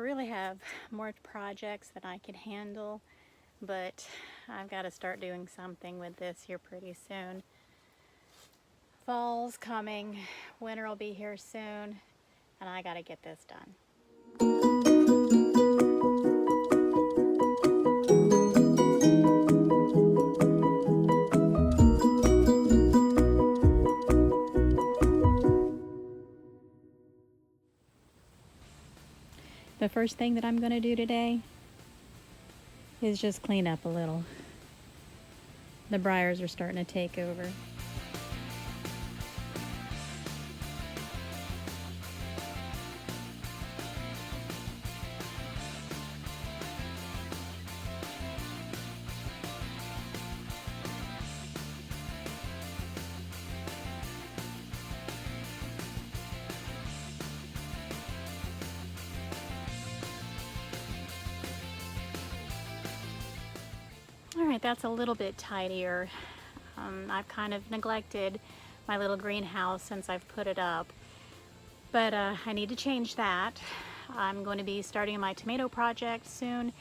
I really have more projects than I can handle, but I've got to start doing something with this here pretty soon. Fall's coming, winter will be here soon, and I got to get this done. The first thing that I'm going to do today is just clean up a little. The briars are starting to take over. Alright, that's a little bit tidier. I've kind of neglected my little greenhouse since I've put it up, but I need to change that. I'm going to be starting my tomato project soon,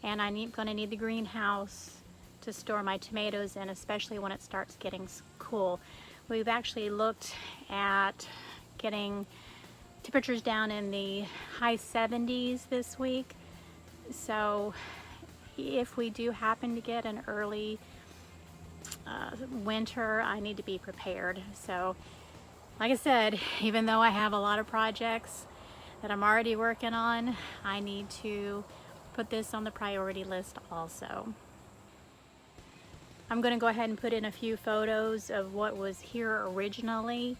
and I'm going to need the greenhouse to store my tomatoes in, especially when it starts getting cool. We've actually looked at getting temperatures down in the high 70s this week, so if we do happen to get an early winter, I need to be prepared. So like I said, even though I have a lot of projects that I'm already working on, I need to put this on the priority list also. I'm going to go ahead and put in a few photos of what was here originally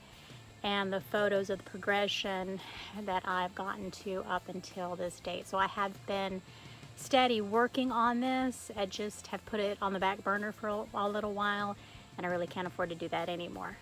and the photos of the progression that I've gotten to up until this date. So I have been steady working on this. I just have put it on the back burner for a little while, and I really can't afford to do that anymore.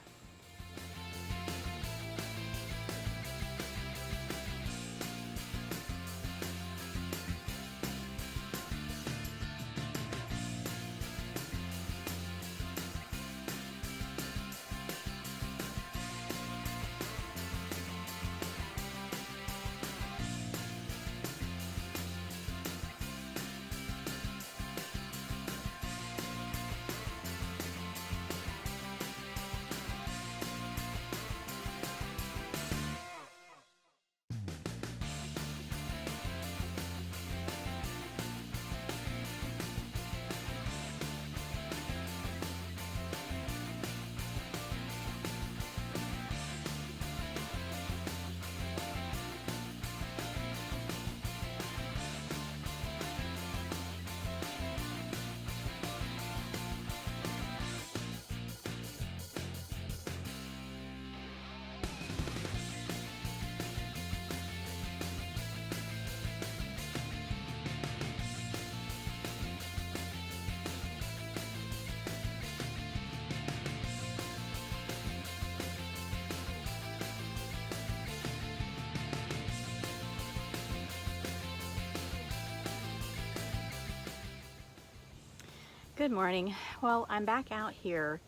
Good morning. Well, I'm back out here.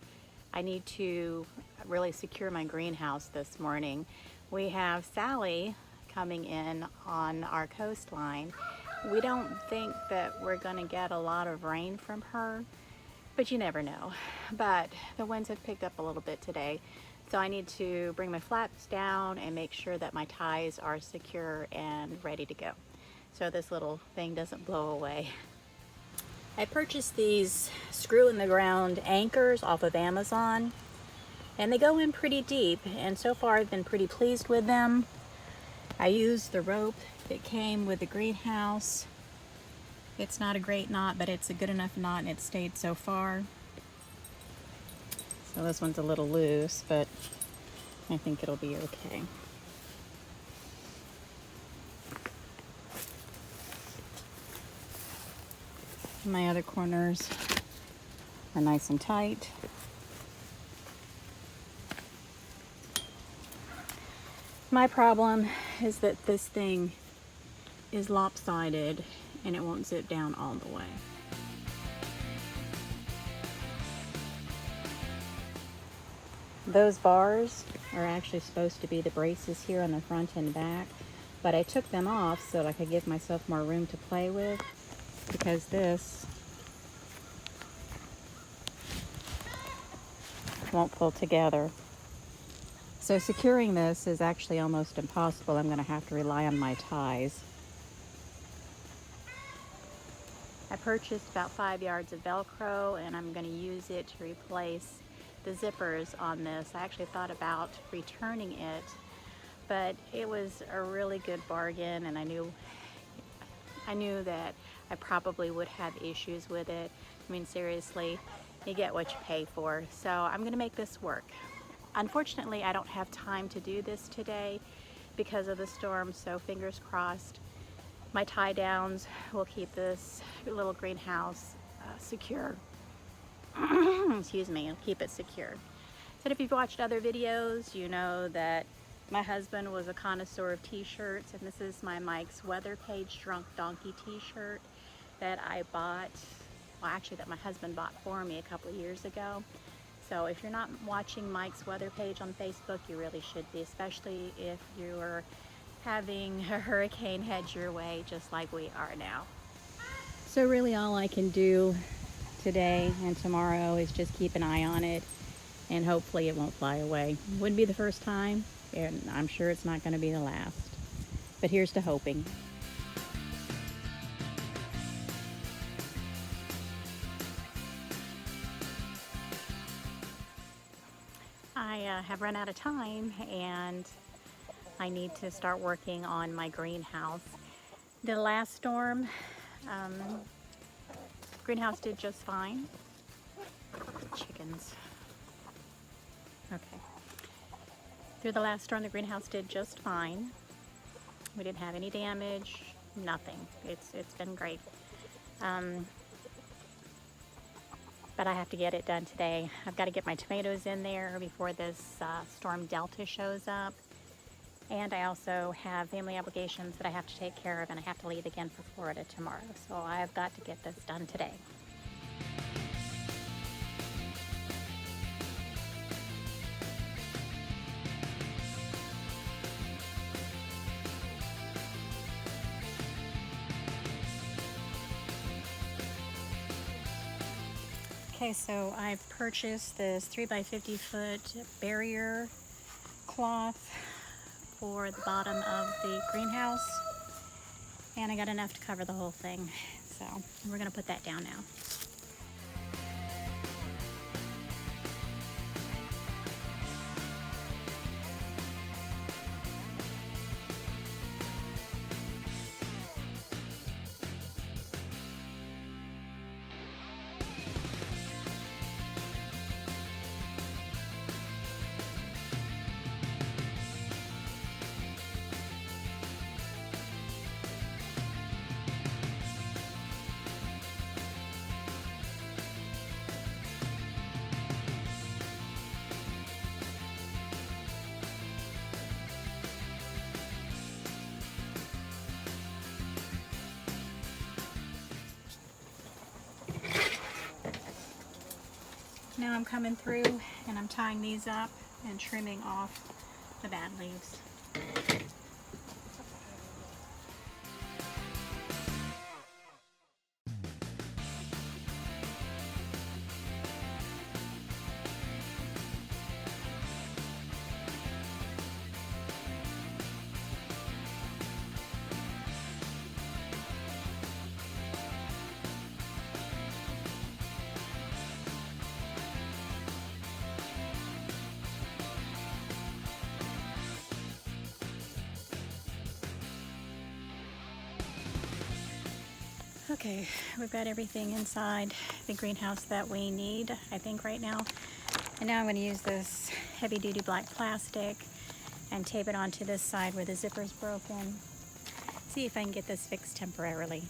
I need to really secure my greenhouse this morning. We have Sally coming in on our coastline. We don't think that we're going to get a lot of rain from her, but you never know. But the winds have picked up a little bit today, so I need to bring my flaps down and make sure that my ties are secure and ready to go, so this little thing doesn't blow away. I purchased these screw-in-the-ground anchors off of Amazon, and they go in pretty deep, and so far I've been pretty pleased with them. I used the rope that came with the greenhouse. It's not a great knot, but it's a good enough knot, and it stayed so far. So this one's a little loose, but I think it'll be okay. My other corners are nice and tight. My problem is that this thing is lopsided and it won't zip down all the way. Those bars are actually supposed to be the braces here on the front and back, but I took them off so that I could give myself more room to play with, because this won't pull together. So securing this is actually almost impossible. I'm going to have to rely on my ties. I purchased about 5 yards of Velcro, and I'm going to use it to replace the zippers on this. I actually thought about returning it, but it was a really good bargain, and I knew that I probably would have issues with it. I mean, seriously, you get what you pay for. So I'm going to make this work. Unfortunately, I don't have time to do this today because of the storm, so fingers crossed. My tie downs will keep this little greenhouse secure. Excuse me, it'll keep it secure. So if you've watched other videos, you know that my husband was a connoisseur of t-shirts, and this is my Mike's Weather Page Drunk Donkey t-shirt that I bought, well actually that my husband bought for me a couple of years ago. So if you're not watching Mike's Weather Page on Facebook, you really should be, especially if you're having a hurricane head your way just like we are now. So really all I can do today and tomorrow is just keep an eye on it, and hopefully it won't fly away. It wouldn't be the first time, and I'm sure it's not going to be the last. But here's to hoping. I have run out of time, and I need to start working on my greenhouse. The last storm, greenhouse did just fine. Chickens. Okay. Through the last storm, the greenhouse did just fine. We didn't have any damage, nothing. It's been great. But I have to get it done today. I've got to get my tomatoes in there before this storm Delta shows up. And I also have family obligations that I have to take care of, and I have to leave again for Florida tomorrow. So I've got to get this done today. Okay, so I've purchased this 3x50 foot barrier cloth for the bottom of the greenhouse, and I got enough to cover the whole thing. So we're gonna put that down now. Now I'm coming through and I'm tying these up and trimming off the bad leaves. Okay, we've got everything inside the greenhouse that we need, I think, right now. And now I'm going to use this heavy-duty black plastic and tape it onto this side where the zipper's broken. See if I can get this fixed temporarily.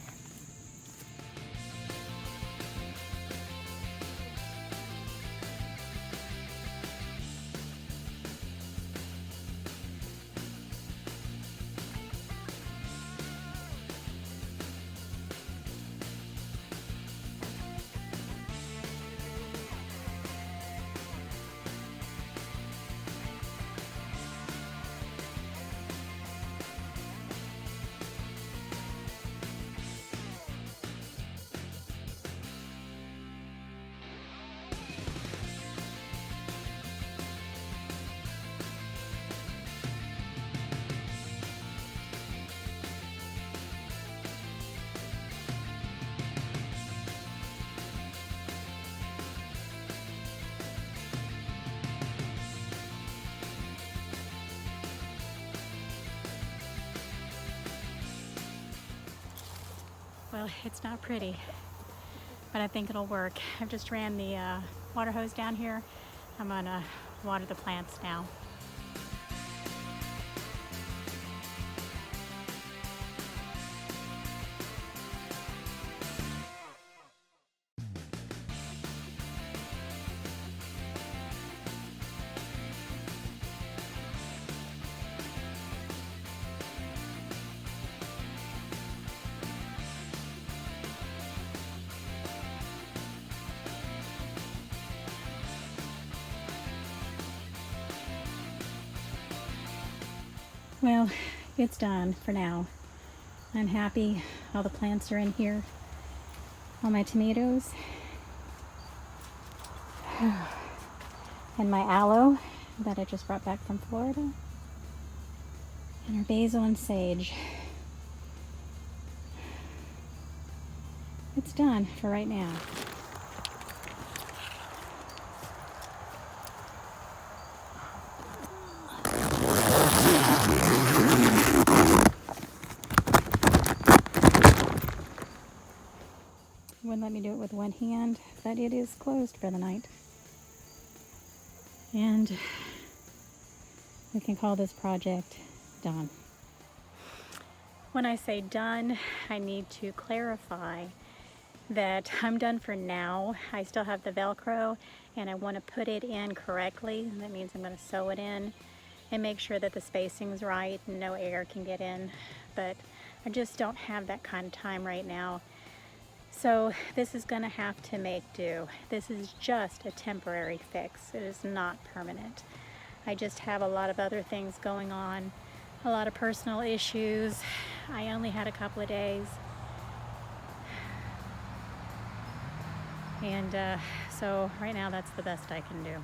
Well, it's not pretty, but I think it'll work. I've just ran the water hose down here. I'm gonna water the plants now. Well, it's done for now. I'm happy all the plants are in here. All my tomatoes. And my aloe that I just brought back from Florida. And our basil and sage. It's done for right now. Wouldn't let me do it with one hand, but it is closed for the night. And we can call this project done. When I say done, I need to clarify that I'm done for now. I still have the Velcro and I want to put it in correctly. That means I'm going to sew it in and make sure that the spacing's right and no air can get in. But I just don't have that kind of time right now. So this is going to have to make do. This is just a temporary fix. It is not permanent. I just have a lot of other things going on, a lot of personal issues. I only had a couple of days. And so right now that's the best I can do.